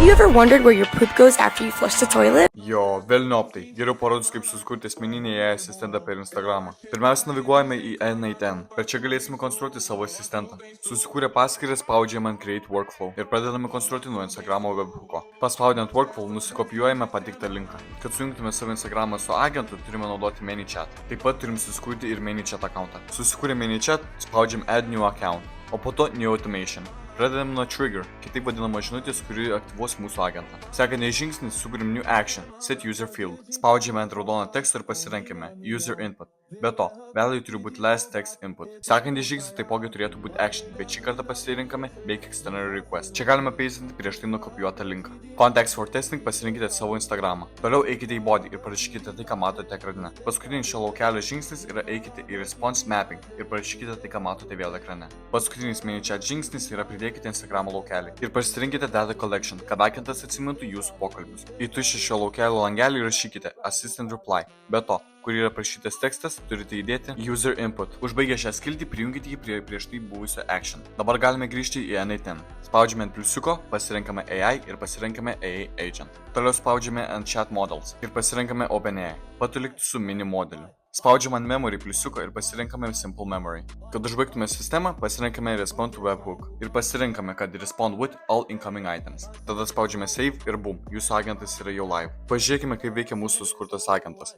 Have you ever wondered where your poop goes after you flush the toilet? Jo, velniop tai. Geriau parodys, kaip susikurti asmeninį AI asistentą per Instagramą. Pirmiausia, naviguojame į N8N. Per čia galėsime konstruoti savo asistentą. Susikūrę paskyrą spaudžiame ant Create Workflow ir pradedame konstruoti nuo Instagramo webhooko. Paspaudžiant Workflow nusikopijuojame patiktą linką. Kad sujungtume savo Instagramą su agentu, turime naudoti ManyChat. Taip pat turim susikurti ir ManyChat accountą. Susikūrę ManyChat, spaudžiam Add New Account, o po to New Automation. Pradedam nuo Trigger, kitaip vadinama žinutės, kuri aktyvuos mūsų agentą. Sekantis žingsnis sukuriam New Action, Set User Field. Spaudžiame ant raudono teksto ir pasirenkime User Input. Be to, value turi būti Last Text Input. Sekantis žingsnis taipogi turėtų būti Action, bet šį kartą pasirinkame Make External Request. Čia galime paistinti prieš tai nukopijuotą linką. Context for Testing pasirinkite savo Instagramą. Toliau eikite į Body ir parašykite tai, ką matote ekrane. Paskutinis šio laukelio žingsnis yra eikite į Response Mapping ir parašykite tai, ką matote vėl ekrane. Paskutinis ManyChat žingsnis yra pridėkite Instagramo laukelį ir pasirinkite Data Collection, kad agentas atsimintų jūsų pokalbius. Į tuščią šio laukelio langelį įrašykite Assistant Reply. Be to, kur yra prašytas tekstas, turite įdėti User Input. Užbaigę šią skiltį, prijungite jį prie prieš tai buvusio Action. Dabar galime grįžti į N8N. Spaudžiame ant pliusiuko, pasirenkame AI ir pasirenkame AI Agent. Toliau spaudžiame ant Chat Models ir pasirenkame OpenAI. Patulikti su mini modeliu. Spaudžiam ant Memory pliusiuko ir pasirenkame Simple Memory. Kad užbaigtume sistemą, pasirenkame Respond to Webhook ir pasirenkame, kad Respond with all incoming items. Tada spaudžiame Save ir boom, jūsų agentas yra jau live. Pažiūrėkime, kaip veikia mūsų sukurtas agentas.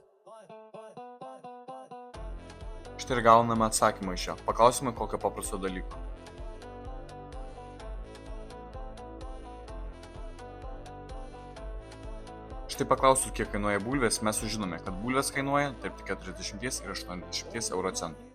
Štai ir gauname atsakymą iš jo. Paklausime kokio paprasto dalyko. Štai paklausus, kiek kainuoja bulvės, mes sužinome, kad bulvės kainuoja tarp 40 ir 80 euro centų.